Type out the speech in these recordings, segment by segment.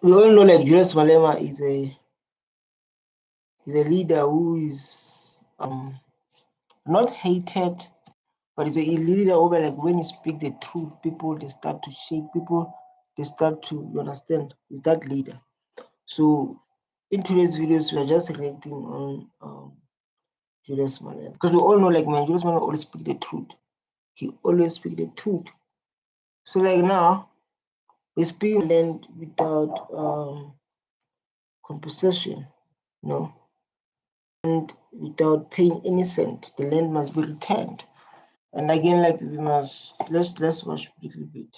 we all know like Julius Malema is a leader who is not hated, but he's a leader who, like, when he speaks the truth, people they start to shake, people they start to, you understand, is that leader. So in today's videos, we are just reacting on Julius Malema, because we all know, like, man, Julius Malema always speak the truth. He always speak the truth. So like now we speak land without compensation, you know, and without paying any cent. The land must be returned. And again, like, we must let's watch a little bit.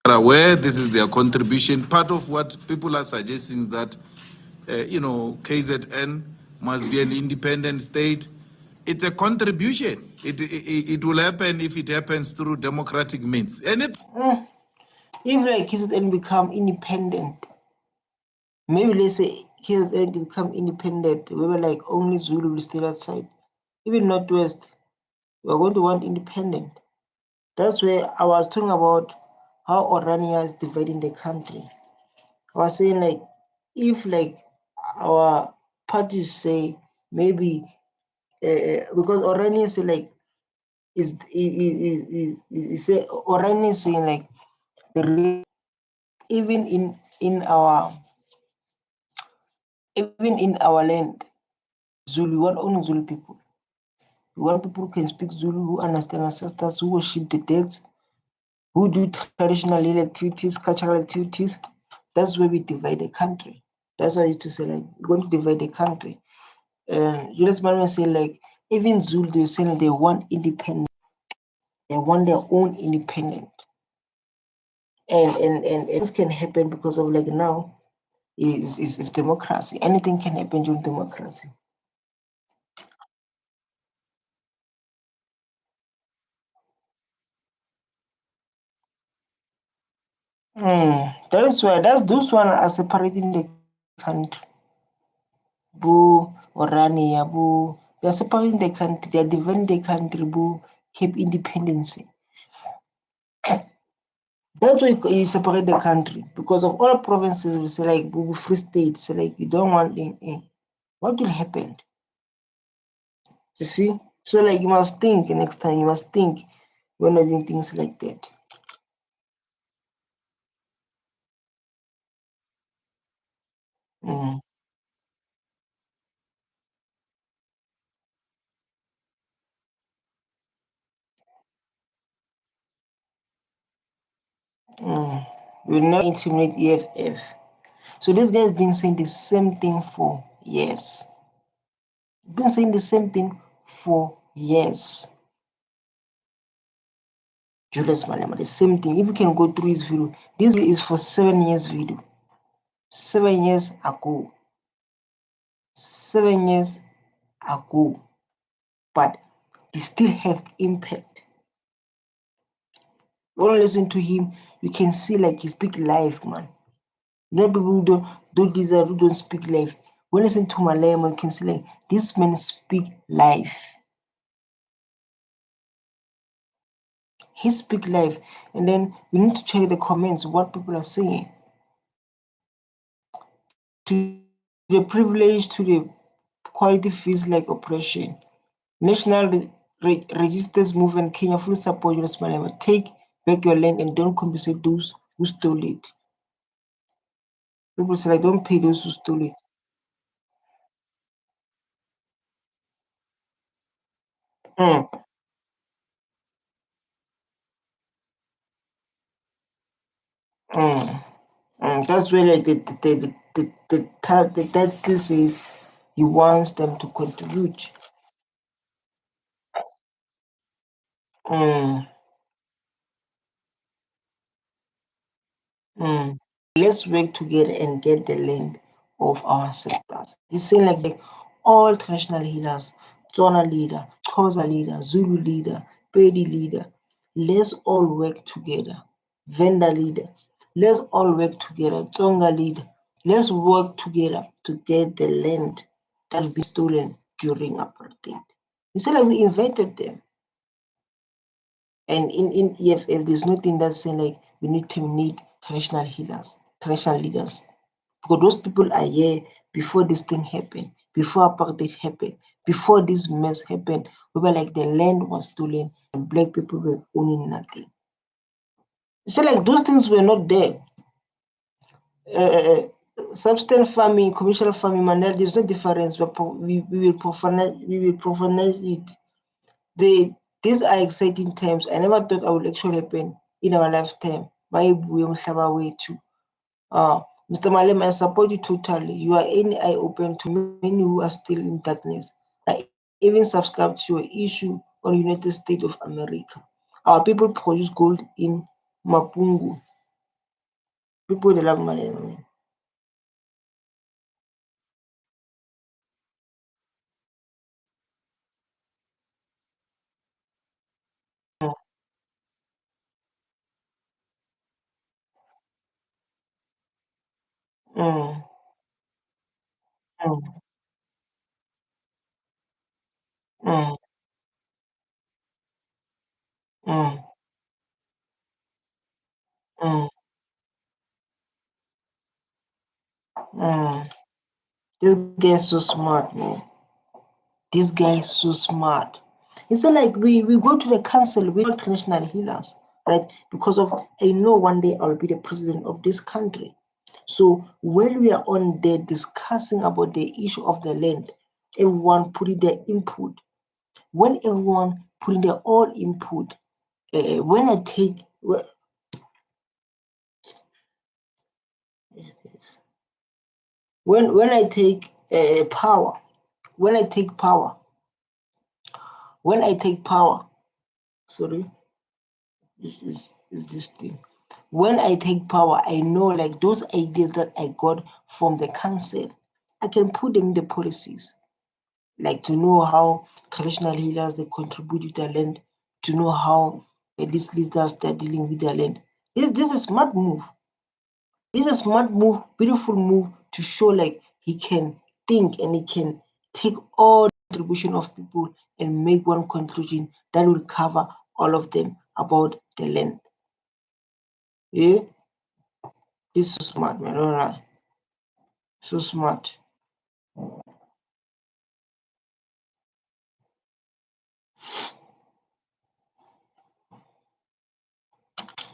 Aware this is their contribution. Part of what people are suggesting is that KZN must be an independent state. It's a contribution. It will happen if it happens through democratic means. And if like KZN become independent, maybe let's say KZN become independent, we were like only Zulu will stay outside. Even Northwest, we are going to want independent. That's where I was talking about how Orania is dividing the country. I was saying, like, if like our parties say maybe because Orania say like is say Orania is saying like the even in our land, Zulu, we want only Zulu people. We want people who can speak Zulu, who understand ancestors, who worship the dead, who do traditional activities, cultural activities. That's where we divide the country. That's why I used to say, like, we're going to divide the country. And Julius Malema say, like, even Zulu, they say they want independence. They want their own independence. And this can happen because of, like, now is democracy. Anything can happen during democracy. That is why those one are separating the country. Boo Orania, boo. They are separating the country, they are dividing the country, boo, keep independence. That's why you separate the country. Because of all provinces, we say like boo, free states, so like you don't want them in. What will happen? You see? So like you must think next time, you must think when you're doing things like that. Mm. Will never intimidate EFF. So this guy has been saying the same thing for years. Been saying the same thing for years. Julius Malema, the same thing. If you can go through his video, this video is for 7 years video. 7 years ago. 7 years ago. But he still have impact. When you listen to him, you can see like he speak life, man. Not people who don't deserve, who don't speak life. When you listen to Malema, you can see like this man speak life. He speak life. And then we need to check the comments, what people are saying. To the privilege, to the quality feels like oppression. National Registers Movement Kenya fully support Julius Malema. Take back your land and don't compensate those who stole it. People say, like, don't pay those who stole it. Mm, mm, That's where like the title says he wants them to contribute. Mm, mm. Let's work together and get the land of our ancestors. He's saying like all traditional healers, Tswana leader, Xhosa leader, Zulu leader, Pedi leader, let's all work together. Venda leader, let's all work together. Tsonga leader, let's work together to get the land that has been stolen during apartheid. He said like we invented them. And in EFF, there's nothing that's saying like we need to terminate traditional healers. traditional leaders, because those people are here before this thing happened, before apartheid happened, before this mess happened. We were like the land was stolen and black people were owning nothing. So like those things were not there. Substance farming, commercial farming, Manuel, there's no difference. We will profanize it. These are exciting times. I never thought I would actually happen in our lifetime. Too. Mr. Malema, I support you totally. You are any eye open to many who are still in darkness. I even subscribe to your issue on United States of America. Our people produce gold in Mapungu. People they love Malema, man. Mm, mm, mm, mm, mm, mm. This guy is so smart, man. This guy is so smart. It's not like we go to the council with traditional healers, right? Because of I know one day I'll be the president of this country. So when we are on there discussing about the issue of the land, everyone putting their input. When everyone putting their all input, when I take when I take power, when I take power, when I take power, sorry, is this thing. When I take power, I know like those ideas that I got from the council, I can put them in the policies. Like to know how traditional healers they contribute to their land, to know how these leaders start dealing with their land. This is a smart move. This is a smart move, beautiful move to show like he can think and he can take all the contribution of people and make one conclusion that will cover all of them about the land. Yeah, this is so smart, man. All right, so smart.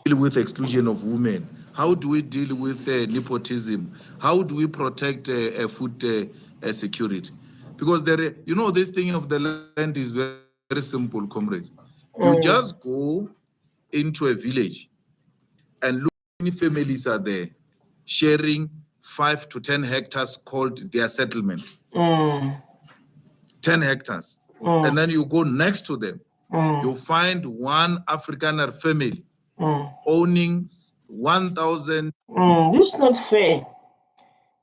Deal with exclusion of women? How do we deal with nepotism? How do we protect food security? Because this thing of the land is very, very simple, comrades. You Mm, just go into a village and look how many families are there sharing 5 to 10 hectares called their settlement. mm, 10 hectares. mm, And then you go next to them, mm, you find one Afrikaner family mm, owning 1,000. This is not fair.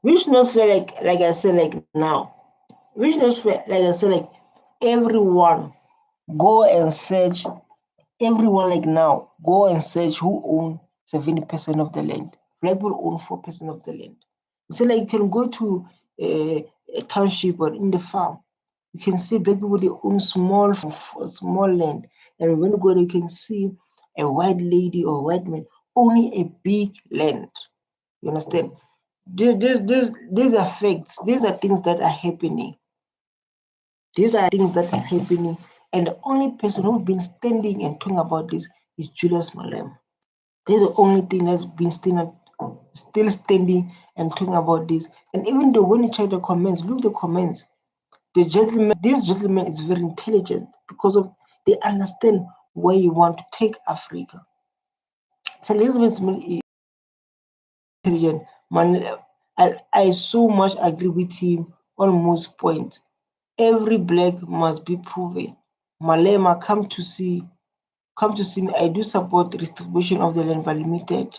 Which not fair, like I said, like now. Which not fair, like I said, like everyone go and search. Everyone like now go and search who own 70% of the land. Black people own 4% of the land. So like you can go to a township or in the farm, you can see black people they own small land, and when you go there, you can see a white lady or white man owning a big land. You understand? These are facts. These are things that are happening. These are things that are happening. And the only person who's been standing and talking about this is Julius Malema. This is the only thing that's been still standing and talking about this. And even though when you check the comments, look at the comments. This gentleman is very intelligent because of they understand where you want to take Africa. So Elizabeth Smith is intelligent. Man, I so much agree with him on most points. Every black must be proven. Malema, come to see me. I do support the distribution of the land by limited.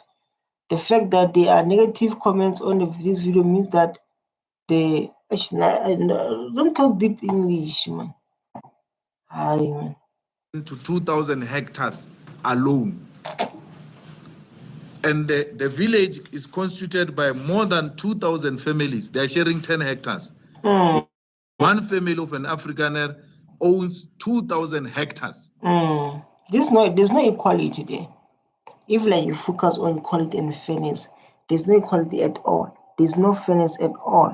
The fact that there are negative comments on this video means that they actually don't talk deep English, man. Hi, man. To 2,000 hectares alone. And the village is constituted by more than 2,000 families. They're sharing 10 hectares. Mm, One family of an Afrikaner owns 2,000 hectares. There's no equality there. If like you focus on equality and fairness, There's no equality at all. There's no fairness at all.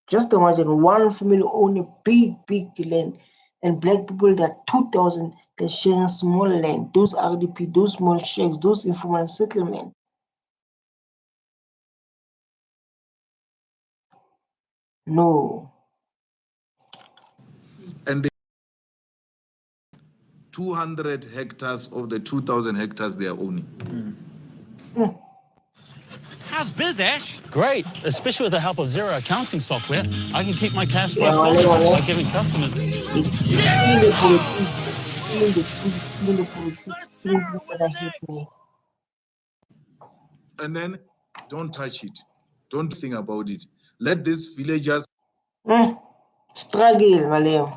Just imagine one family own a big land, and black people that 2,000 they're sharing small land. Those RDP, those small shacks, those informal settlement. No. And they 200 hectares of the 2,000 hectares they are owning. How's biz, Ash? Great, especially with the help of Zero accounting software. I can keep my cash flow Yeah, by giving customers. it's killing the politics, killing the truth, killing the politics, killing things that are happening. And then don't touch it. Don't think about it. Let these villagers Struggle, Malem.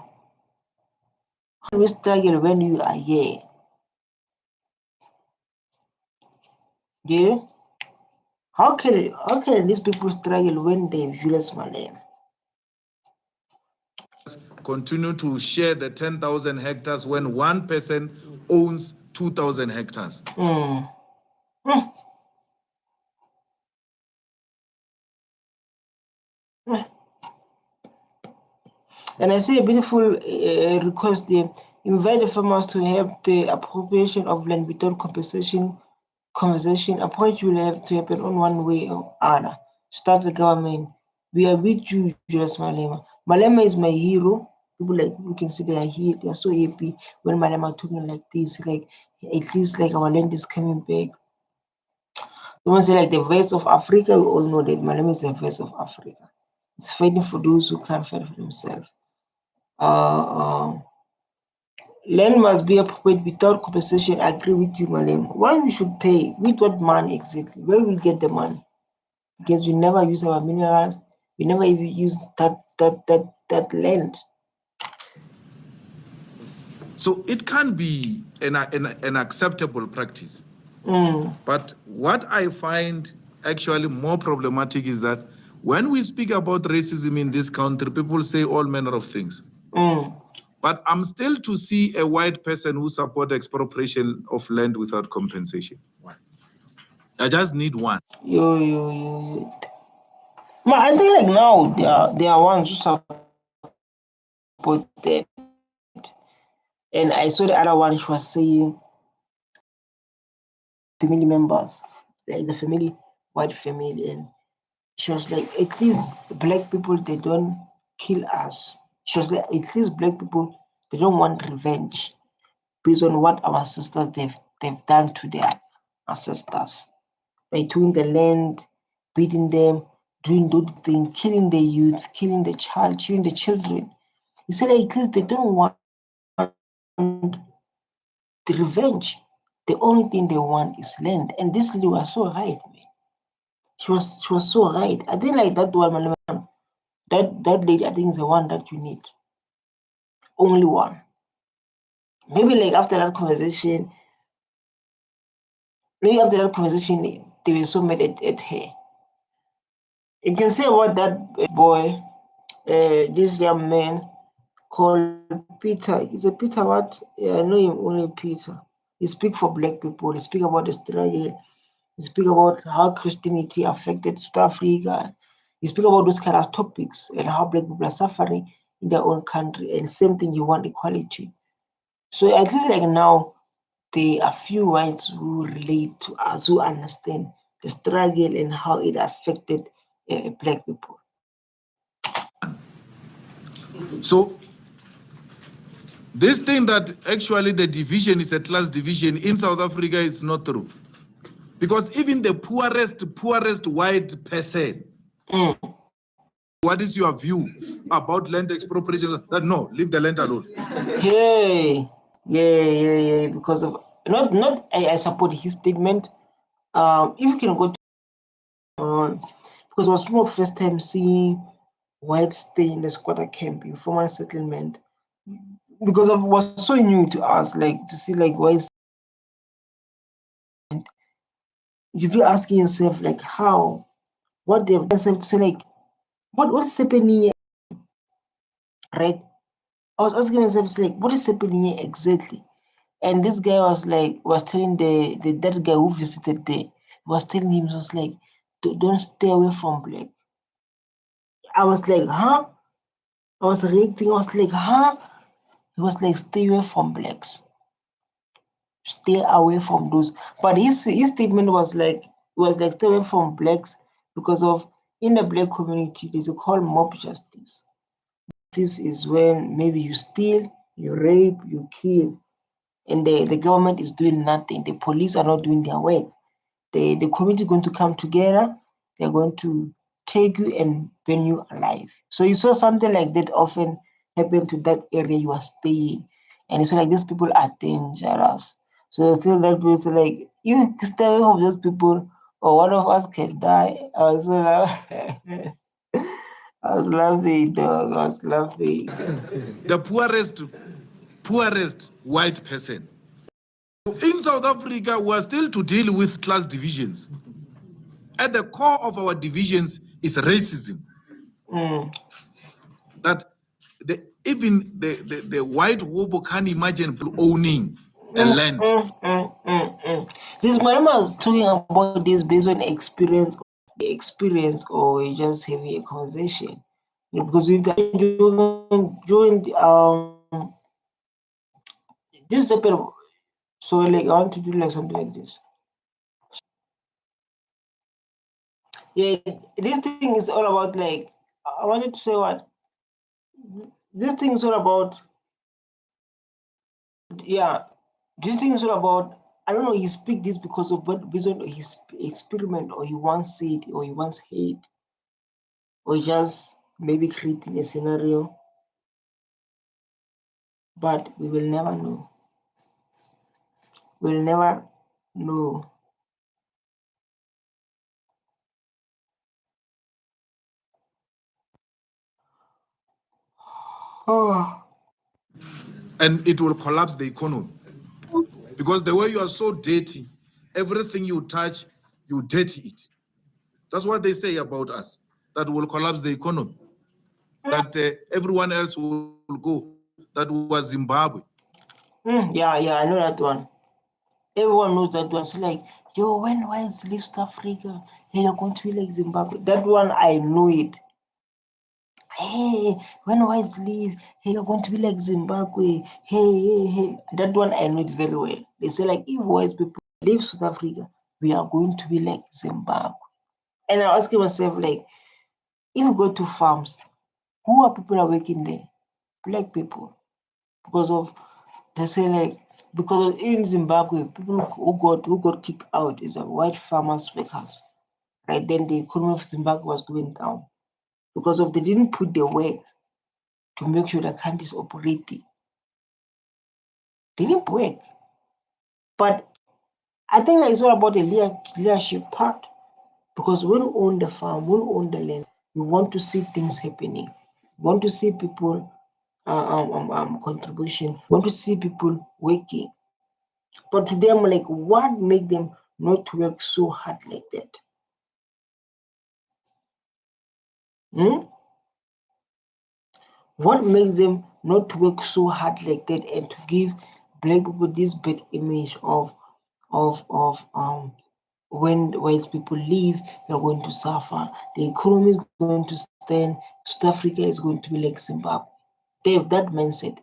How do we struggle when you are here? Yeah? How can these people struggle when they Julius Malema? continue to share the 10,000 hectares when one person owns 2,000 hectares. And I see a beautiful request there. Invite the farmers to help the appropriation of land without compensation. Conversation approach will have to happen on one way or other. Start the government. We are with you, Julius Malema. Malema is my hero. People like we can see they are here. They are so happy when Malema talking like this. Like at least like our land is coming back. You want to say like the voice of Africa? We all know that Malema is the voice of Africa. It's fighting for those who can't fight for themselves. Land must be appropriate without compensation. I agree with you, Malema. Why we should pay? With what money exactly? Where we get the money? Because we never use our minerals. We never even use that land. So it can be an acceptable practice. But what I find actually more problematic is that when we speak about racism in this country, people say all manner of things. But I'm still to see a white person who support expropriation of land without compensation. I just need one. Yo. I think like now there are ones who support that. And I saw the other one, she was saying family members. There is a family, white family, and she was like, at least black people, they don't kill us. She was like, at least black people, they don't want revenge based on what our sisters they've done to their ancestors. By taking the land, beating them, doing those things, killing the youth, killing the child, killing the children. He said at least they don't want the revenge. The only thing they want is land. And this lady was so right, man. She was so right. I think like that one, that lady, I think is the one that you need. Only one. Maybe like after that conversation, they were so mad at her. You can say about that boy, this young man called Peter. Is it Peter what? Yeah, I know him only Peter. He speak for black people. He speak about the struggle. He speak about how Christianity affected South Africa. He speak about those kind of topics and how black people are suffering in their own country. And same thing, you want equality. So at least like now, there are few whites who relate to us, who understand the struggle and how it affected black people. So this thing that actually the division is a class division in South Africa is not true. Because even the poorest white person, what is your view about land expropriation? That no, leave the land alone. Yeah. Because of not I support his statement. If you can go on, because it was my first time seeing whites stay in the squatter camp, informal settlement. Because it was so new to us, like to see like whites. You be asking yourself like how, what they've done to say like, what's happening here, right? I was asking myself like, what is happening here exactly? And this guy was telling the that guy who visited there, was telling him, was like, don't stay away from black. I was like, huh? I was reacting. I was like, huh? He was like, stay away from blacks. Stay away from those. But his statement was like stay away from blacks because of in the black community there's a called mob justice. This is when maybe you steal, you rape, you kill, and the government is doing nothing. The police are not doing their work. The community is going to come together. They're going to take you and burn you alive. So you saw something like that often happen to that area you are staying, and it's like these people are dangerous. So still that people say like you stay away from those people, or one of us can die. I was I was laughing, dog. I was laughing. The poorest white person. In South Africa, we are still to deal with class divisions. At the core of our divisions is racism. That even the white hobo can't imagine owning a land. This Malema is talking about this based on experience, or just having a conversation. Because during this type of, so like I want to do like something like this. Yeah, this thing is all about like I wanted to say what this thing is all about. Yeah, this thing is all about. I don't know. He speak this because of what based on his experiment, or he once said, or he once heard, or just maybe creating a scenario. But we will never know. We'll never know. Oh. And it will collapse the economy. Because the way you are so dirty, everything you touch, you dirty it. That's what they say about us, that will collapse the economy. That everyone else will go. That was Zimbabwe. Yeah, I know that one. Everyone knows that one. So like, yo, when whites leave South Africa, hey, you're going to be like Zimbabwe. That one, I know it. Hey, when whites leave, hey, you're going to be like Zimbabwe. Hey. That one, I know it very well. They say like, if white people leave South Africa, we are going to be like Zimbabwe. And I ask myself like, if you go to farms, who are people are working there? Black people. Because of they say like because in Zimbabwe, people who got kicked out is white farmers workers. Right then the economy of Zimbabwe was going down because of they didn't put the work to make sure the country is operating. They didn't work. But I think that it's all about the leadership part. Because when you own the farm, when you own the land, you want to see things happening. You want to see people contribution. You want to see people working. But to them, like, what make them not work so hard like that? What makes them not work so hard like that and to give black people this bad image of when white people leave, you're going to suffer. The economy is going to stand. South Africa is going to be like Zimbabwe. They have that mindset.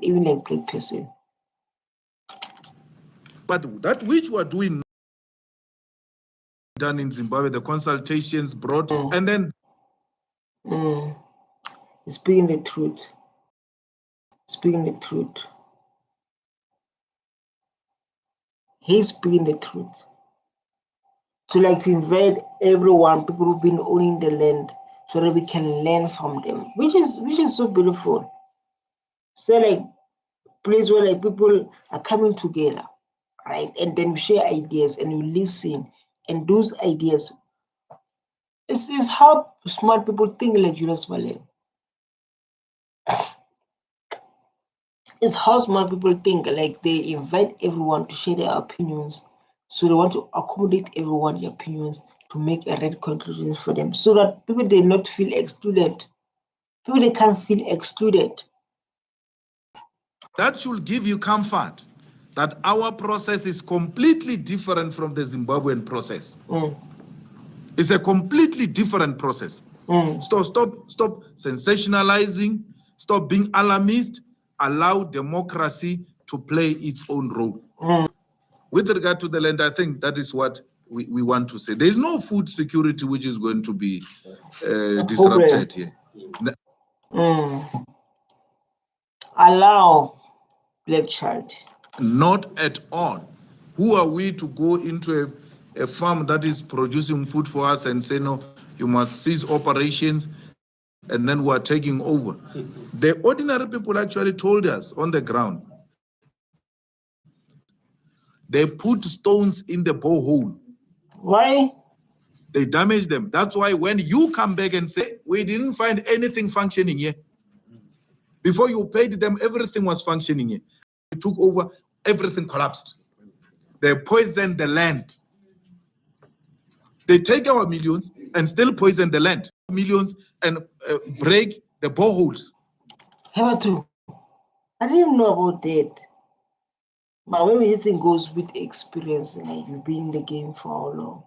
Even like black person. But that which we are doing done in Zimbabwe, the consultations brought, and then Speaking the truth. Speaking the truth. He's speaking the truth. To like to invite everyone, people who've been owning the land, so that we can learn from them, which is so beautiful. So like place where like people are coming together, right? And then we share ideas and we listen, and those ideas is how smart people think like Julius Malema. It's how smart people think, like they invite everyone to share their opinions. So they want to accommodate everyone's opinions to make a right conclusion for them. So that people they not feel excluded. People they can't feel excluded. that should give you comfort. that our process is completely different from the Zimbabwean process. It's a completely different process. Stop sensationalizing, stop being alarmist, allow democracy to play its own role. With regard to the land, I think that is what we want to say. There is no food security which is going to be disrupted here. Allow black child. Not at all. Who are we to go into a farm that is producing food for us and say, no, you must cease operations, and then we are taking over? The ordinary people actually told us on the ground. They put stones in the borehole. Why? They damage them. That's why when you come back and say, we didn't find anything functioning here, before you paid them, everything was functioning here. They took over, everything collapsed. They poisoned the land. They take our millions and still poison the land. Millions and break the boreholes. Too. I didn't know about that. But when this thing goes with experience, like you've been in the game for how long?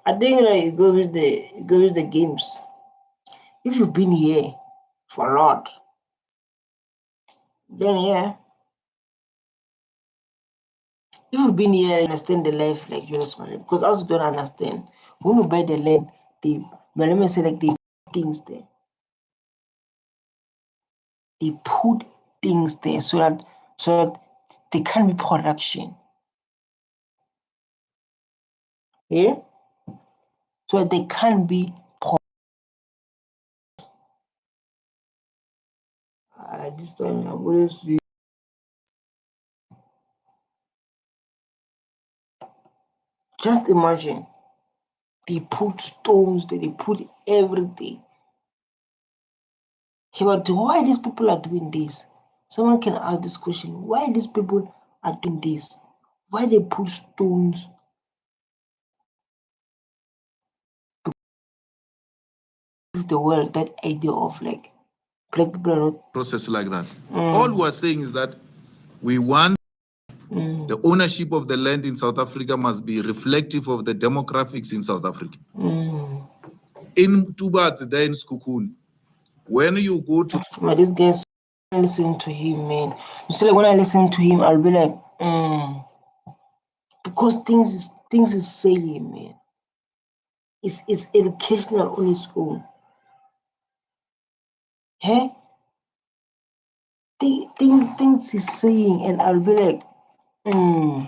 I think it goes with the games. If you've been here for a lot, then yeah. If you've been here, you understand the life like Julius Malema. Because also don't understand. When you buy the land, let me say like they put things there. They put things there so that there can be production. Yeah? So that they can be this time I'm going to see. Just imagine. They put stones there, they put everything. But why these people are doing this? Someone can ask this question. Why these people are doing this? Why they put stones? Give the world that idea of like black people are not process like that. All we're saying is that we want the ownership of the land in South Africa must be reflective of the demographics in South Africa. In Tubatsi, there in Skukuni, when you go to this guy's listening to him, man. You see, like when I listen to him, I'll be like, because things is saying, man. It's educational on its own. Hey, things he's saying, and I'll be like, You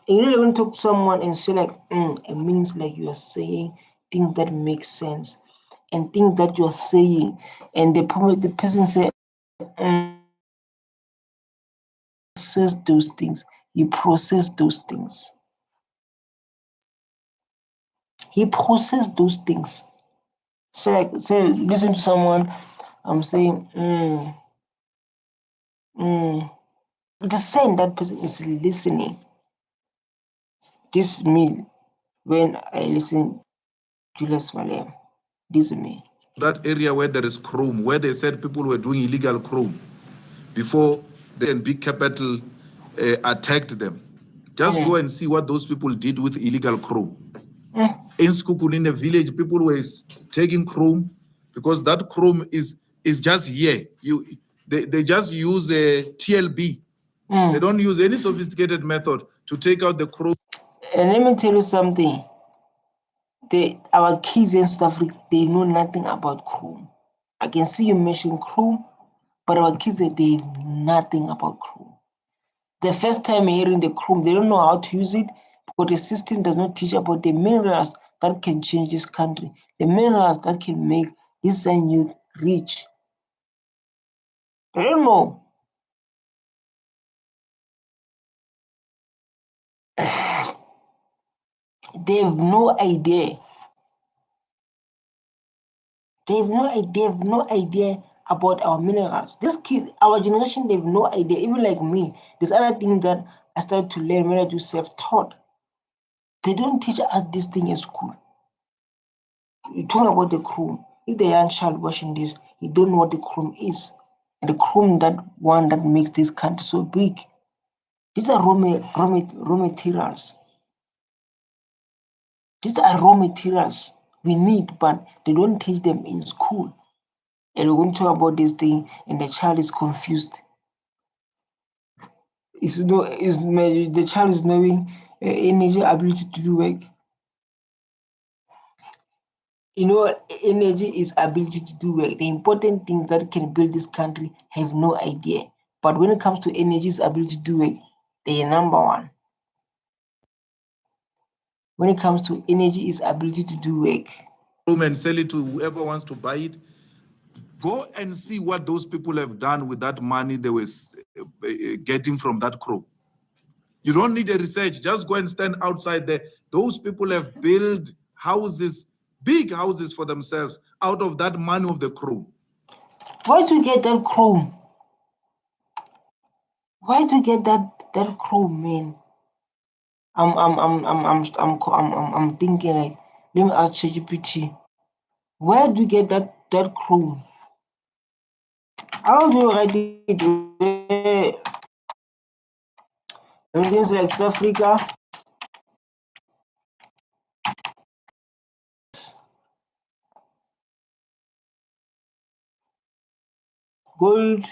really want to talk to someone and say like, it means like you are saying things that make sense and things that you're saying, and the person say, process those things. He processed those things. He processed those things. So like, say, listen to someone. I'm saying, the same that person is listening. This is me when I listen Julius Malema. This is me. That area where there is chrome, where they said people were doing illegal chrome before the big capital attacked them. Just go and see what those people did with illegal chrome. In Skukuni, in the village, people were taking chrome because that chrome is just here. They just use a TLB. They don't use any sophisticated method to take out the chrome. And let me tell you something. Our kids in South Africa, they know nothing about chrome. I can see you mention chrome, but our kids, they know nothing about chrome. The first time hearing the chrome, they don't know how to use it because the system does not teach about the minerals that can change this country, the minerals that can make this young youth rich. They don't know. They have no idea. They have no idea about our minerals. This kids, our generation, they have no idea. Even like me, there's other things that I started to learn when I do self-taught. They don't teach us this thing in school. You talk about the chrome. If the young child watching this, he don't know what the chrome is. And the chrome, that one that makes this country so big. These are raw materials. These are raw materials we need, but they don't teach them in school. And we're going to talk about this thing, and the child is confused. The child is knowing energy, ability to do work. Energy is ability to do work. The important things that can build this country have no idea. But when it comes to energy's ability to do work, they are number one. When it comes to energy, is ability to do work. And sell it to whoever wants to buy it. Go and see what those people have done with that money they were getting from that crop. You don't need a research. Just go and stand outside there. Those people have built houses, big houses for themselves out of that money of the chrome. Why do you get that chrome? Why do you get that chrome, man? I'm thinking like, let me ask ChatGPT. Where do you get that chrome? How do you write it? Everything's like South Africa. Gold,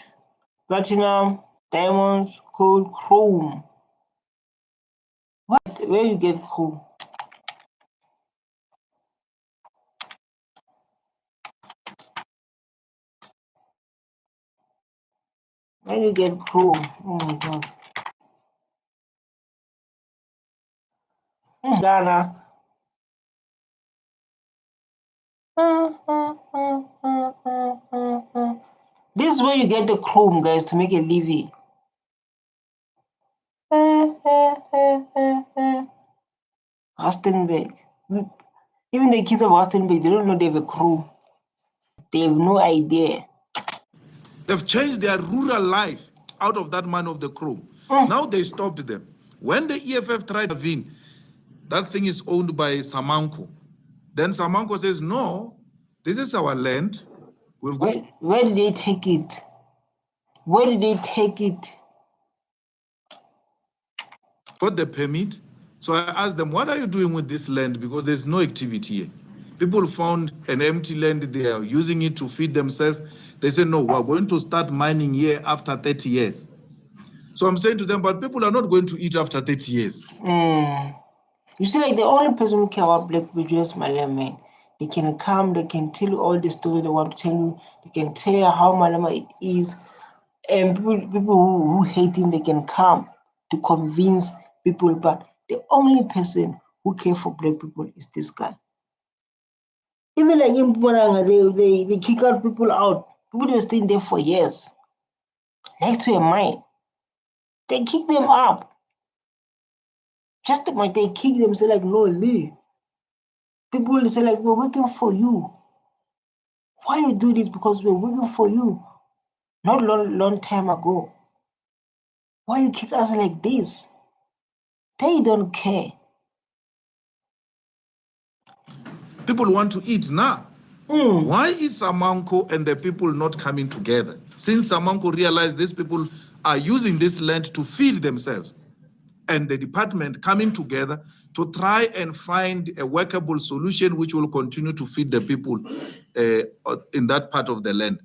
platinum, diamonds, gold, chrome. What? Where you get chrome? Where you get chrome? Oh my god. Ghana. This is where you get the chrome, guys, to make a living. Rustenburg. Even the kids of Rustenburg, they don't know they have a chrome. They have no idea. They've changed their rural life out of that money of the chrome. Now they stopped them. When the EFF tried to intervene, that thing is owned by Samanco. Then Samanco says, no, this is our land. Where did they take it? Where did they take it? Got the permit. So I asked them, what are you doing with this land? Because there's no activity here. People found an empty land. They are using it to feed themselves. They said, no, we're going to start mining here after 30 years. So I'm saying to them, but people are not going to eat after 30 years. You see, like the only person who care about black people, Julius Malema, they can come, they can tell you all the story they want to tell you. They can tell you how Malema it is. And people who hate him, they can come to convince people. But the only person who cares for black people is this guy. Even like in Mpumalanga, they kick out people out. People were staying there for years. Like to a mine. They kick them up. Just like they kick them, say like, no, leave. People say like, we're working for you. Why you do this? Because we're working for you. Not long time ago. Why you kick us like this? They don't care. People want to eat now. Why is Samanco and the people not coming together? Since Samanco realized these people are using this land to feed themselves, and the department coming together to try and find a workable solution which will continue to feed the people in that part of the land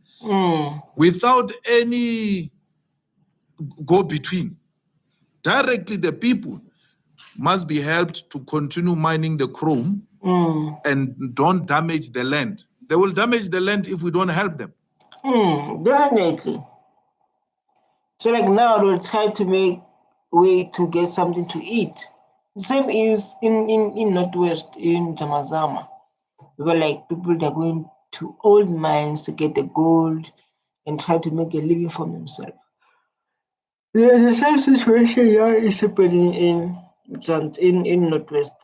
without any go-between. Directly, the people must be helped to continue mining the chrome and don't damage the land. They will damage the land if we don't help them. Definitely. So like now they'll try to make way to get something to eat. The same is in Northwest, in Zamazama. People that are going to old mines to get the gold and try to make a living for themselves. The same situation here is happening in Northwest.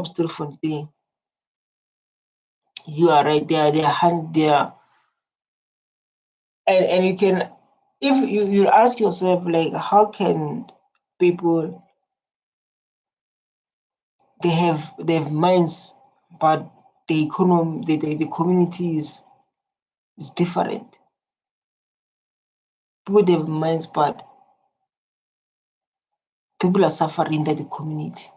Still Fontaine. You are right there. They hunt there, and you can, if you ask yourself like, how can people they have minds, but the economy, the community is different. People they have minds, but People are suffering in the community.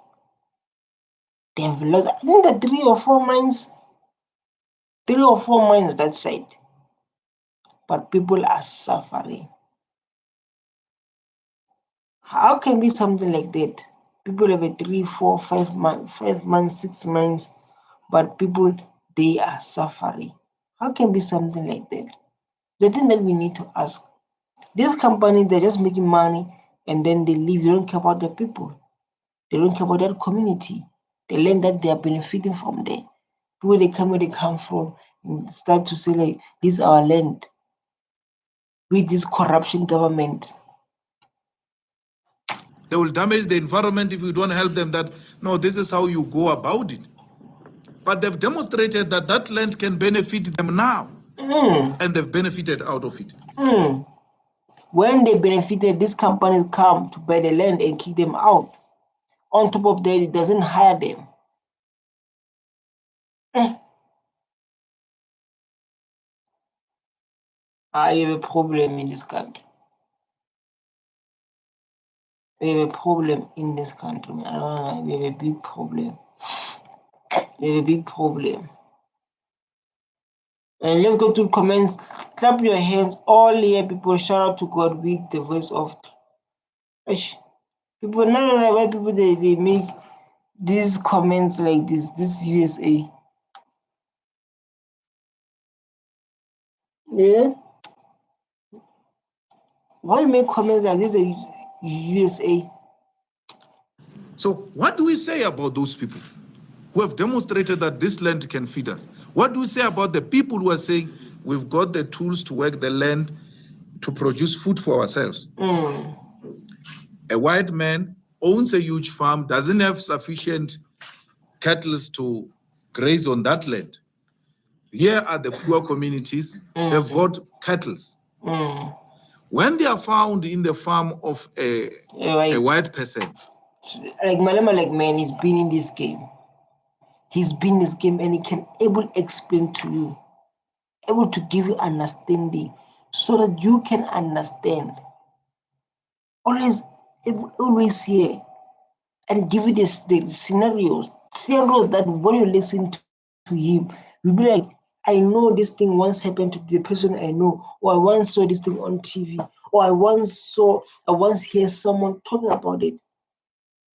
They have lost, I think, the 3 or 4 mines that side. But people are suffering. How can be something like that? People have a 3, 4, 5 months, 6 months, but people, they are suffering. How can be something like that? The thing that we need to ask. These companies, they're just making money and then they leave. They don't care about the people. They don't care about that community. The land that they are benefiting from there. Where they come from, and start to say, like, this is our land. With this corruption government. They will damage the environment if you don't help them. That, no, this is how you go about it. But they've demonstrated that that land can benefit them now. And they've benefited out of it. When they benefited, these companies come to buy the land and kick them out. On top of that, it doesn't hire them. I have a problem in this country. We have a problem in this country. I don't know, we have a big problem. We have a big problem. And let's go to comments. Clap your hands. All here, people. Shout out to God with the voice of. People, no, why people they make these comments like this? This USA. Yeah. Why make comments like this? USA. So what do we say about those people who have demonstrated that this land can feed us? What do we say about the people who are saying we've got the tools to work the land to produce food for ourselves? A white man owns a huge farm, doesn't have sufficient cattle to graze on that land. Here are the poor communities, they've got cattle. When they are found in the farm of a white person. Like Malema, like, man, he's been in this game. He's been in this game and he can able explain to you, able to give you understanding so that you can understand. Always here and give you the scenarios that when you listen to him, you'll be like, I know this thing once happened to the person I know, or I once saw this thing on TV, or I once hear someone talking about it.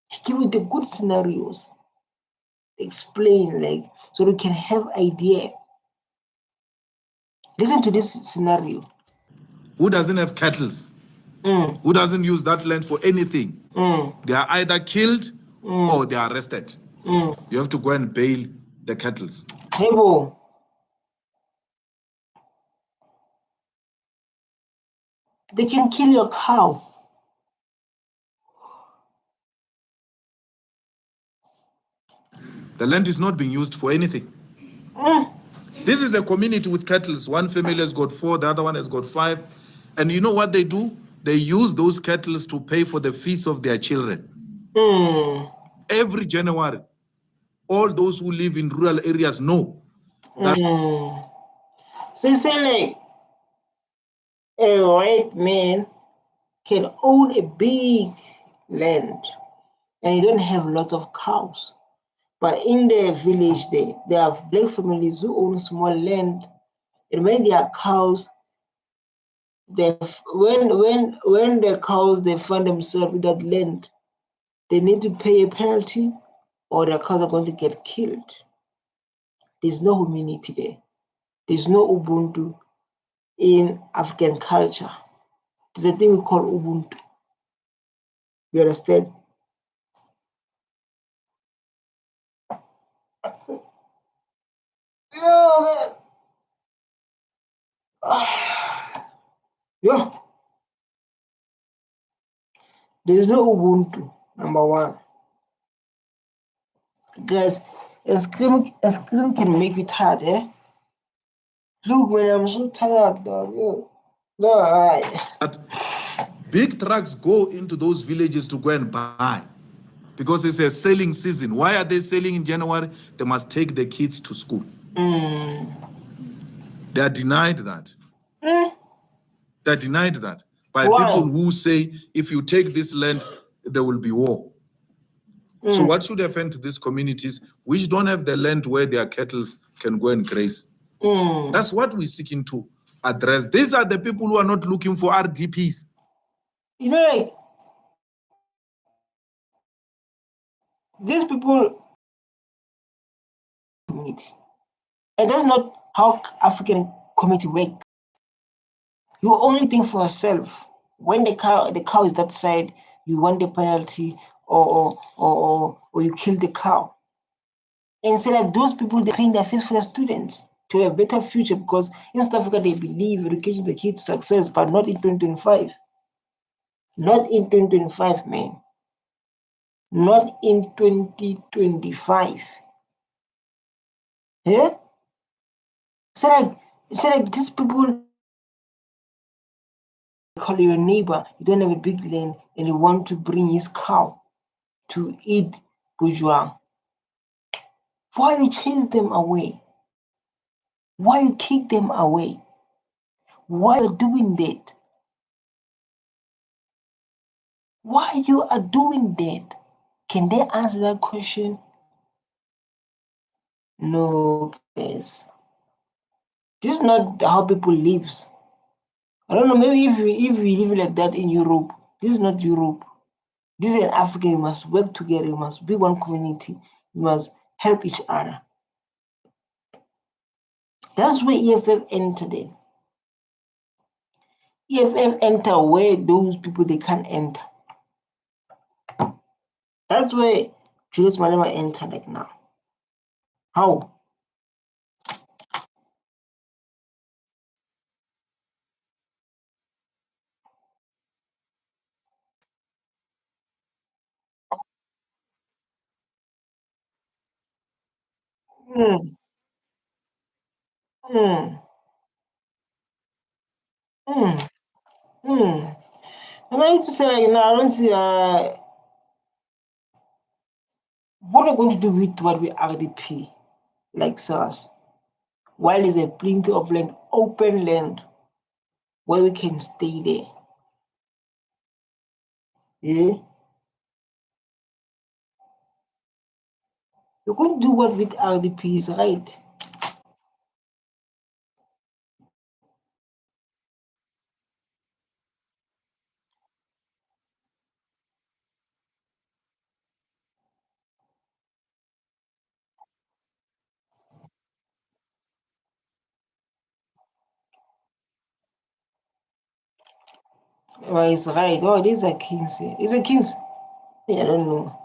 He give you the good scenarios, explain, like, so you can have idea. Listen to this scenario. Who doesn't have cattle? Who doesn't use that land for anything? They are either killed or they are arrested. You have to go and bail the cattle. Hey, they can kill your cow. The land is not being used for anything. This is a community with cattle. One family has got 4, the other one has got 5. And you know what they do? They use those cattle to pay for the fees of their children. Every January, all those who live in rural areas know. So you say, like, a white man can own a big land and you don't have lots of cows. But in the village they have black families who own small land, and when there are cows, when the cows they find themselves in that land, they need to pay a penalty or their cows are going to get killed. There's no humanity there. There's no Ubuntu in African culture. There's a thing we call Ubuntu. You understand? Yeah. There's no Ubuntu, number one. Because a screen can make you tired, eh? Look, man, I'm so tired, dog. Yo. No, right. Big trucks go into those villages to go and buy because it's a selling season. Why are they selling in January? They must take the kids to school. They are denied that. They're denied that by people who say, if you take this land, there will be war. So what should happen to these communities which don't have the land where their cattle can go and graze? That's what we're seeking to address. These are the people who are not looking for RDPs. You know, like, these people community. And that's not how African community work. You only think for yourself. When the cow is that side, you want the penalty, or you kill the cow. And so like those people, they're paying their fees for their students to have a better future, because in South Africa they believe education is the key to success, but not in 2025. Not in 2025, man. Not in 2025. Yeah? So like these people call your neighbor, you don't have a big land, and you want to bring his cow to eat bourgeois. Why you chase them away? Why you kick them away? Why you doing that? Why you are doing that? Can they answer that question? No, guys. This is not how people lives. I don't know, maybe if we live like that in Europe, this is not Europe. This is an Africa. You must work together, you must be one community, you must help each other. That's where EFF entered in. EFF enter where those people they can't enter. That's where Julius Malema entered like now. How? Mm, mm, mm, mm. And I used to say, like, I don't see what are we going to do with what we RDP, like SARS, while there's a plenty of land, open land, where we can stay there. Yeah? You're going to do what with RDPs, right? Well, it's right. Oh, these are kings. Is it kings? I don't know.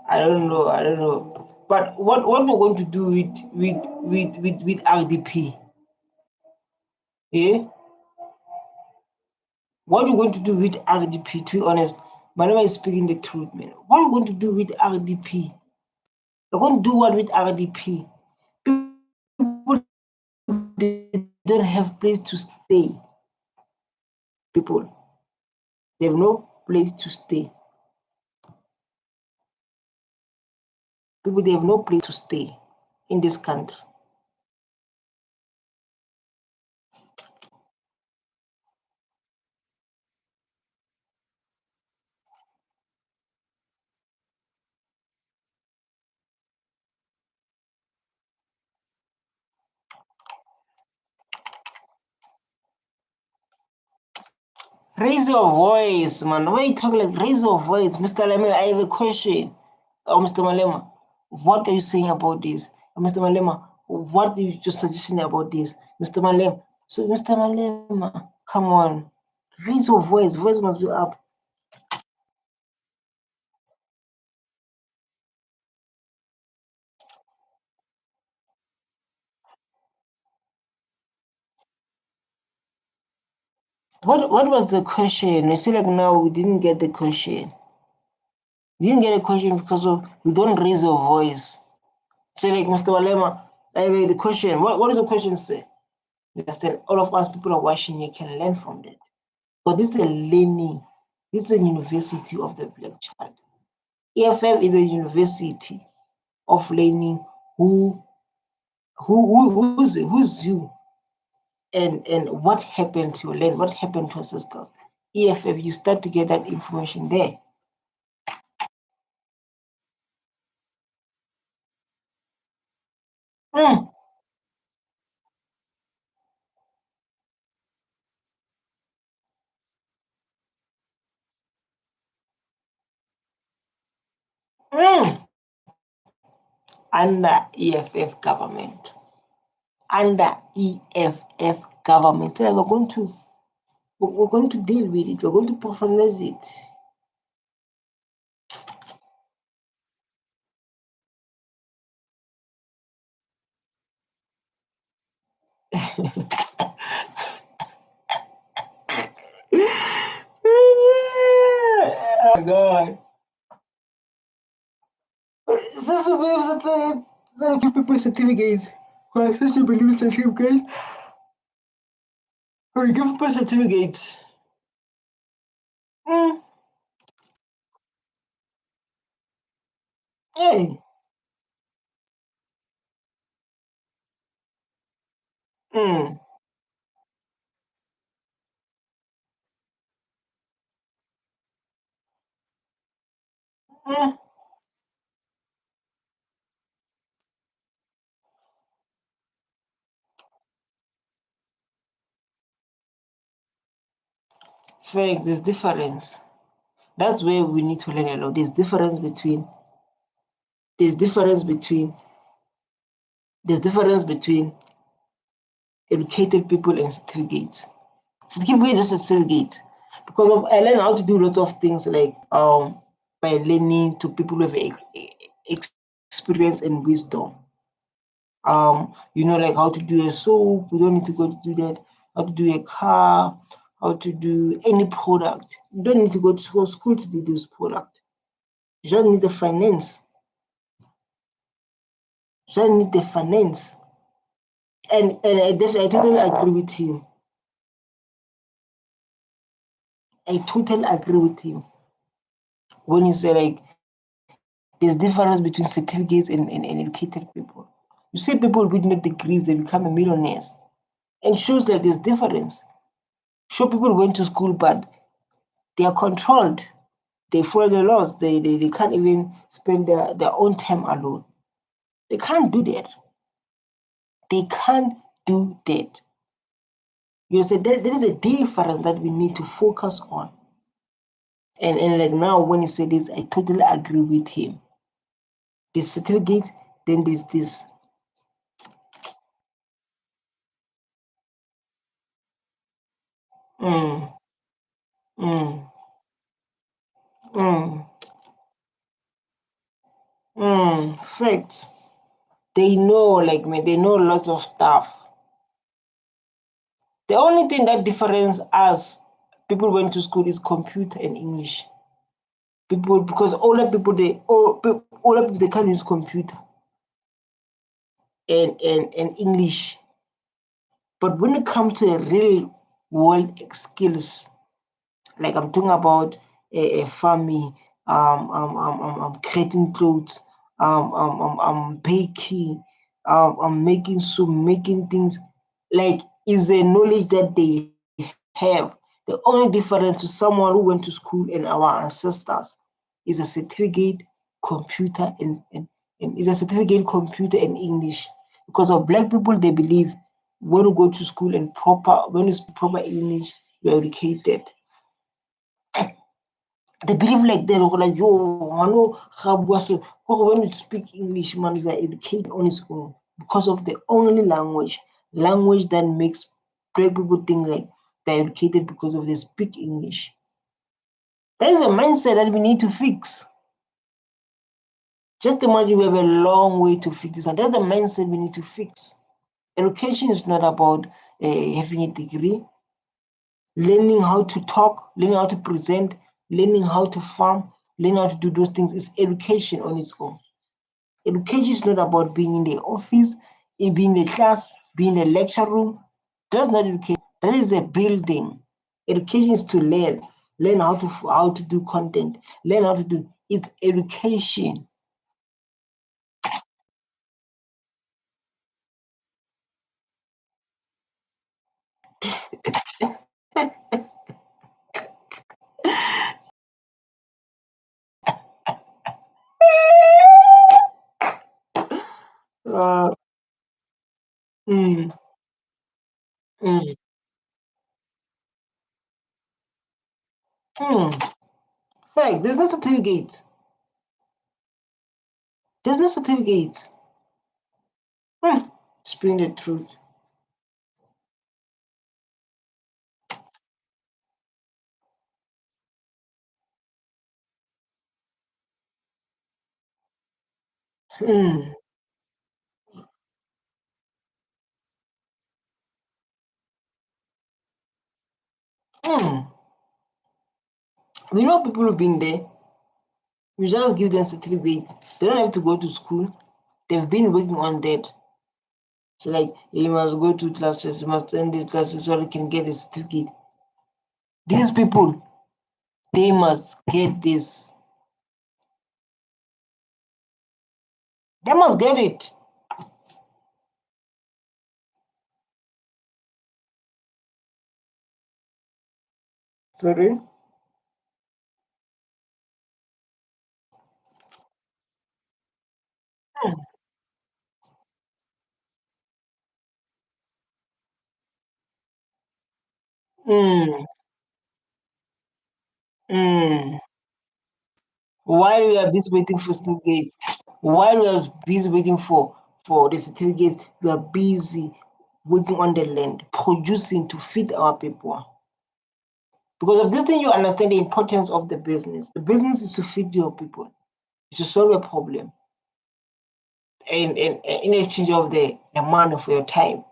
I don't know. But what we're going to do with RDP? Yeah? What we're going to do with RDP, to be honest, Malema is speaking the truth, man. What we're going to do with RDP? We're going to do what with RDP? People, they don't have place to stay. People, they have no place to stay. People, they have no place to stay in this country. Raise your voice, man. Why you talk like raise your voice? Mr. Malema, I have a question. Oh, Mr. Malema, what are you saying about this? Mr. Malema, what are you just suggesting about this? Mr. Malema. So, Mr. Malema, come on. Raise your voice. Voice must be up. What was the question? You see, like now we didn't get the question. We didn't get a question because of you don't raise your voice. So, like Mr. Malema, I have the question. What does the question say? You understand? All of us people are watching you can learn from that. But this is a learning. This is a university of the black child. EFF is a university of learning who's you, and what happened to your land, what happened to your sisters. EFF, you start to get that information there. Mm, mm. Under EFF government. Under EFF government. So we're going to deal with it. We're going to profanize it. Oh my God. This is that give people certificates for accessibility certificates. Or give people certificates. Mm, hey. Mm, mm. Facts, there's difference. That's where we need to learn a lot. There's difference between there's difference between educated people and certificates. Certificate is just a certificate. Because of I learned how to do lots of things like by learning to people with experience and wisdom. Like how to do a soap, we don't need to go to do that, how to do a car, how to do any product. You don't need to go to school to do this product. You just need the finance. You just need the finance. And I totally agree with him. I totally agree with him when you say like there's difference between certificates and educated people. You see people with make degrees, they become a millionaires. And shows like there's difference. Show people went to school, but they are controlled. They follow the laws. They can't even spend their own time alone. They can't do that. They can't do that. You say there is a difference that we need to focus on. And like now when he said this, I totally agree with him. The certificate, then there's this. Mm, mm, mm, facts. They know, like me, they know lots of stuff. The only thing that difference us people went to school is computer and English. People because older people older people they can't use computer and English. But when it comes to a real world skills, like I'm talking about farming, creating clothes, baking, I'm making soup, making things, like is a knowledge that they have. The only difference to someone who went to school and our ancestors is a certificate computer and is a certificate computer and English. Because of black people, they believe when you go to school and when you speak proper English, you're educated. They believe like that, like yo, when you speak English, man, you are educated on its own because of the only language that makes black people think like they're educated because of they speak English. That is a mindset that we need to fix. Just imagine we have a long way to fix this, and that's the mindset we need to fix. Education is not about having a degree. Learning how to talk, learning how to present, learning how to farm, learning how to do those things is education on its own. Education is not about being in the office, being in the class, being in the lecture room. That's not education. That is a building. Education is to learn how to do content, learn how to do. It's education. Fact, there's no certificate. There's no certificate. Speaking the truth. Hmm. Hmm. We know people who've been there. We just give them certificate. They don't have to go to school. They've been working on that. So like you must go to classes, you must attend these classes so you can get a certificate. These people, they must get this. They must get it. Sorry? Mm, mm. While we are busy waiting for certificate, while we are busy waiting for the certificate, we are busy working on the land, producing to feed our people. Because of this thing, you understand the importance of the business. The business is to feed your people, it's to solve a problem. And in exchange of the money for your time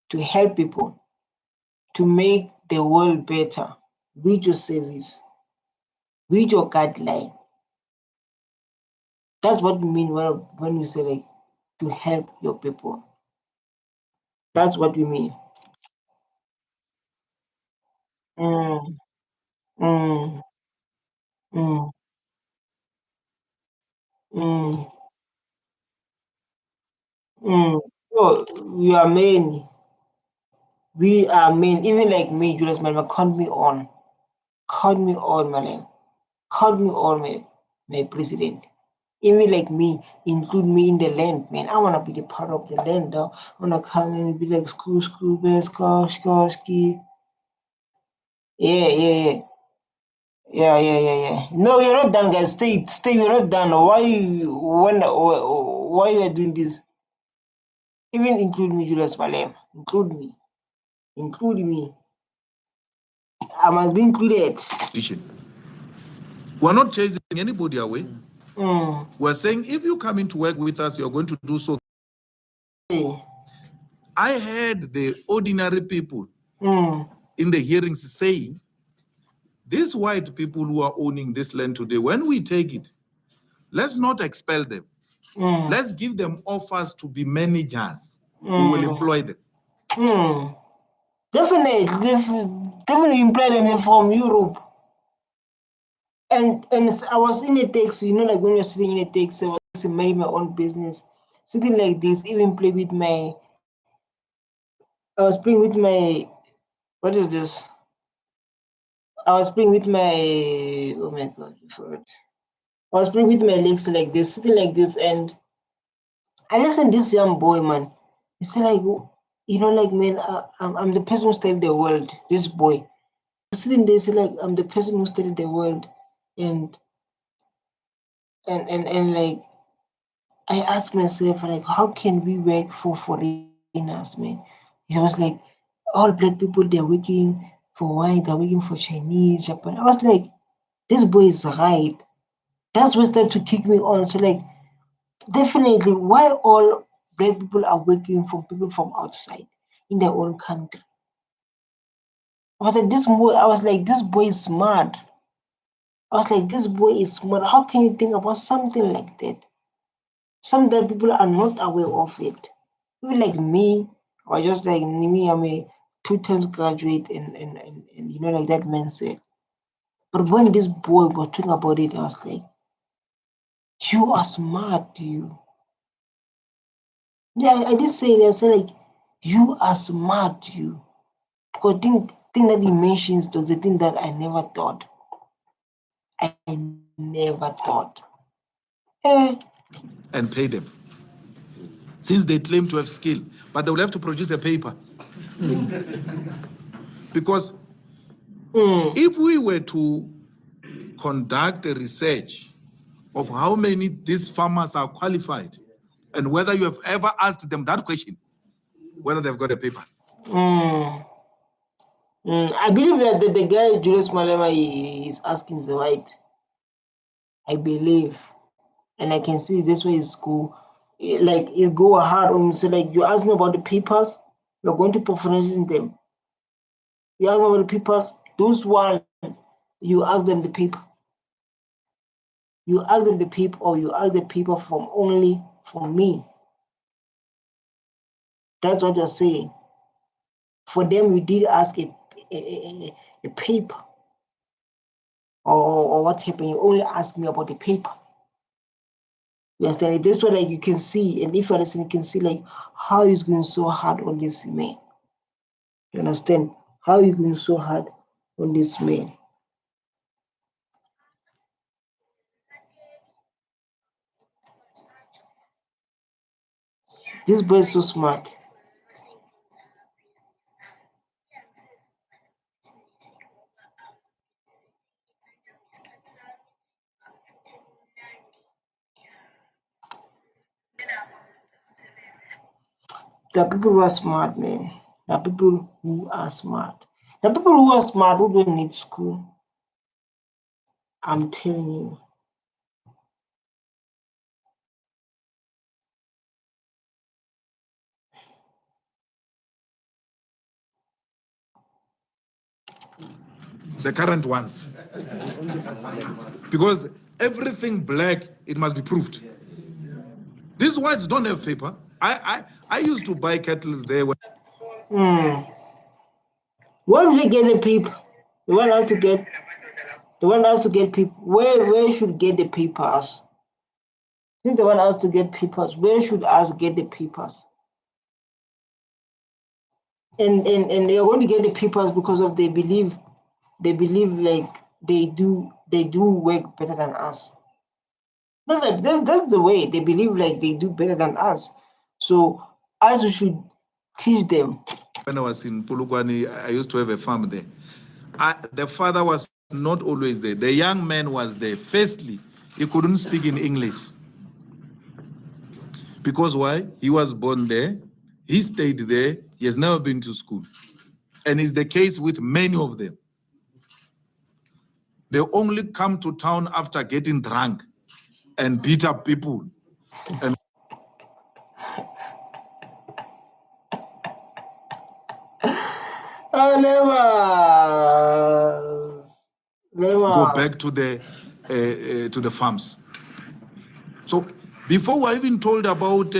to help people to make the world better with your service, with your guideline. That's what we mean when we say like to help your people. That's what we mean. Mm, mm, mm, mm, mm. So we are many. We are many. Even like me, Julius Malema, count me on. Count me on, man. Count me on, my president. Even like me, include me in the land, man. I wanna be the part of the land, though. I wanna come and be like school, best, ski. Yeah, yeah, yeah. Yeah. No, you're not done, guys. Stay. You're not done. Why you are doing this? Even include me, Julius Malema. Include me. I must be included. We're not chasing anybody away. Mm. We're saying if you come into work with us, you're going to do so. Mm. I heard the ordinary people in the hearings saying, these white people who are owning this land today, when we take it, let's not expel them. Let's give them offers to be managers who will employ them. Definitely employ them from Europe. And I was in a taxi, like when you're sitting in a taxi, I was minding my own business, sitting like this, even play with my. I was playing with my. What is this? I was playing with my. Oh my god, I forgot. I was playing with my legs like this, sitting like this, and I listened to this young boy, man. He said like, like man, I'm the person who studied the world. This boy sitting there, say like, I'm the person who studied the world, and like I asked myself like, how can we work for foreigners, man? It was like all black people they're working for white, they're working for Chinese, Japan. I was like, this boy is right. That's what started to kick me on. So like, definitely, why all black people are working for people from outside in their own country? I was like, this boy is smart. I was like, this boy is smart. How can you think about something like that? Some that people are not aware of it. People like me, or just like me, I'm a 2 times graduate and like that man said. But when this boy was talking about it, I was like, you are smart, you. Yeah, I did say it. I said like, you are smart, you. Because thing that he mentions was the thing that I never thought. I never thought. And pay them. Since they claim to have skill, but they will have to produce a paper. Because if we were to conduct a research of how many these farmers are qualified and whether you have ever asked them that question, whether they've got a paper. I believe that the guy Julius Malema is asking the right. I believe, and I can see this way is go, like it go hard on. So like you ask me about the papers, you're going to perfect them. You ask me about the papers, those one, you ask them the paper. You ask them the paper, or you ask the paper from only from me. That's what you're saying. For them, we did ask a paper, or what happened. You only ask me about the paper. You understand? This way, like you can see, and if you're listening, you can see like how he's going so hard on this man. You understand? How he's going so hard on this man. This boy is so smart. There are people who are smart, man. There are people who are smart. There are people who are smart who don't need school. I'm telling you. The current ones. Because everything black, it must be proved. These whites don't have paper. I used to buy kettles there. Where did they get the paper? The one out to get people. Where should get the papers? Since the one out to get papers, where should us get the papers? And they're going to get the papers because of they believe like they do work better than us. That's the way they believe like they do better than us. So us we should teach them. When I was in Polokwane, I used to have a farm there. The father was not always there. The young man was there. Firstly, he couldn't speak in English. Because why? He was born there. He stayed there. He has never been to school. And it's the case with many of them. They only come to town after getting drunk and beat up people. And Never. Go back to the farms. So before we're even told about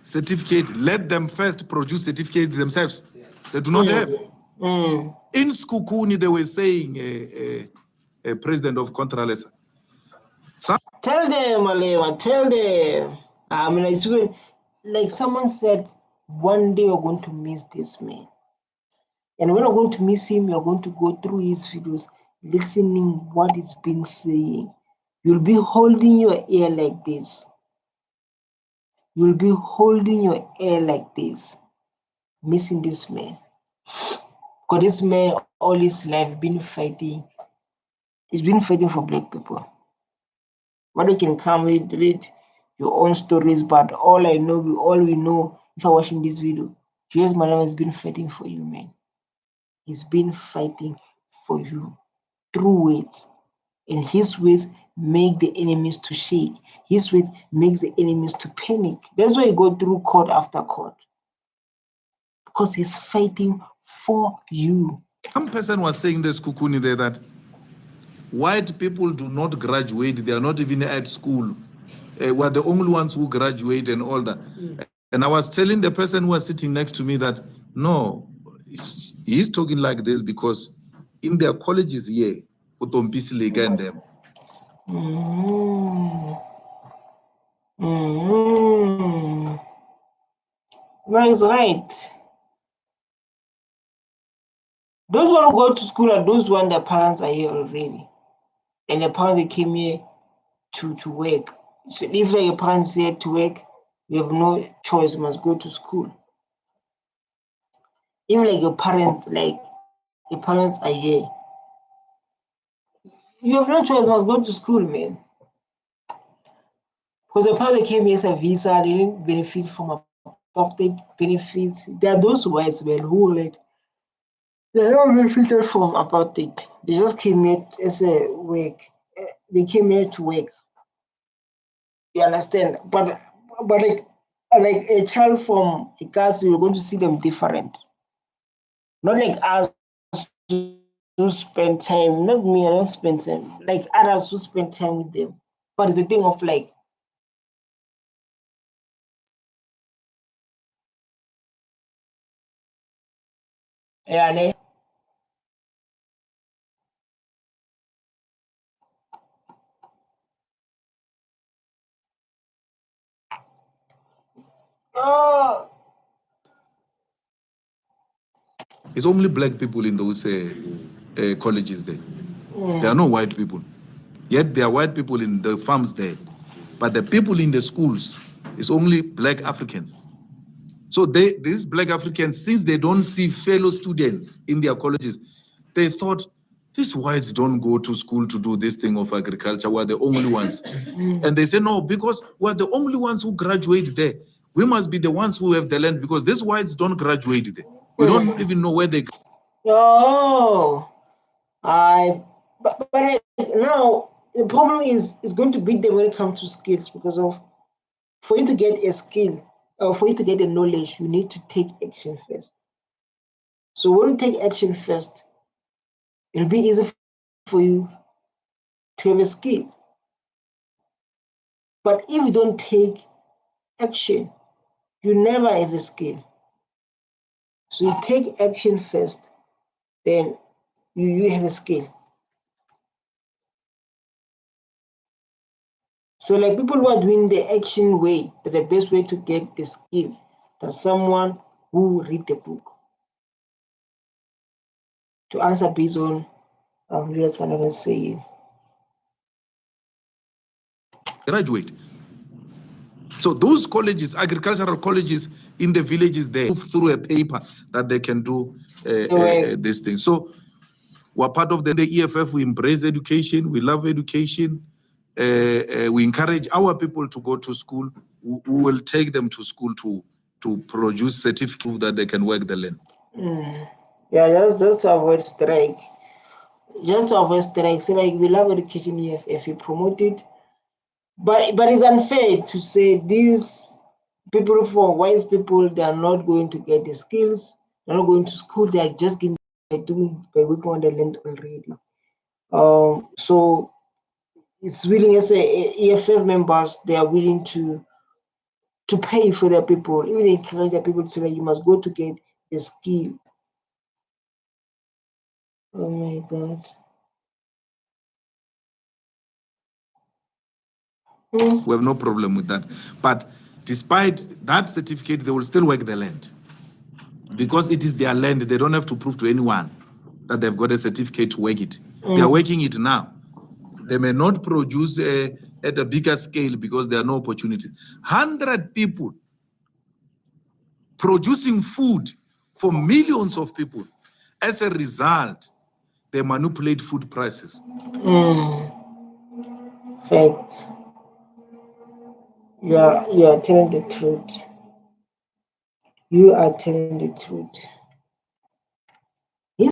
certificate, let them first produce certificates themselves. They do not have. In Skukuni, they were saying, president of Contralesa. Tell them, Malema, tell them. I mean, I swear, like someone said, one day we're going to miss this man. And when we're going to miss him, you're going to go through his videos, listening what he's been saying. You'll be holding your ear like this. You'll be holding your ear like this, missing this man. Because this man, all his life, been fighting. He's been fighting for black people. But you can come read your own stories, but all we know, if you're watching this video, Julius Malema has been fighting for you, man. He's been fighting for you through words. And his words make the enemies to shake. His words makes the enemies to panic. That's why he go through court after court. Because he's fighting for you. Some person was saying this Kukuni there that white people do not graduate. They are not even at school. We're the only ones who graduate and all that. And I was telling the person who was sitting next to me that, no, he's talking like this because in their colleges here, Utompisile and them. That's right. Those who go to school are those one their parents are here already. And their parents they came here to work. So if like your parents here to work, you have no choice, you must go to school. Even like your parents are here. You have no choice, must go to school, man. Because the part they came here as a visa, they didn't benefit from apartheid benefits. There are those whites, man, who like they don't benefited from apartheid. They just came here as a work. They came here to work. You understand? But like a child from a caste, you're going to see them different. Not like us who spend time, not me, I don't spend time. Like others who spend time with them. But it's the thing of like yeah, oh, It's only black people in those colleges there. There are no white people. Yet there are white people in the farms there. But the people in the schools is only black Africans. So these black Africans, since they don't see fellow students in their colleges, they thought, these whites don't go to school to do this thing of agriculture. We're the only ones. And they say, no, because we're the only ones who graduate there. We must be the ones who have the land because these whites don't graduate there. We don't even know where they. oh, but like, now the problem is it's going to beat them when it comes to skills because of for you to get a skill or for you to get a knowledge, you need to take action first. So when you take action first, it'll be easy for you to have a skill. But if you don't take action, you never have a skill. So you take action first, then you have a skill. So like people who are doing the action way, that the best way to get the skill, that's someone who read the book. To answer based on Julius Malema saying. Graduate. So those colleges, agricultural colleges in the villages, they move through a paper that they can do this thing. So we're part of the EFF. We embrace education. We love education. We encourage our people to go to school. We will take them to school to produce certificates that they can work the land. Yeah, just to avoid strike. Just to avoid strike. So like we love education EFF, we promote it. But it's unfair to say these people for wise people, they are not going to get the skills, they're not going to school, they are just getting by working on the land already. So it's willing as a EFF members, they are willing to pay for their people. Even they encourage their people to say that you must go to get the skill. Oh my god. We have no problem with that. But despite that certificate, they will still work the land. Because it is their land, they don't have to prove to anyone that they've got a certificate to work it. They are working it now. They may not produce at a bigger scale because there are no opportunities. 100 people producing food for millions of people. As a result, they manipulate food prices. Facts. You are telling the truth. You are telling the truth.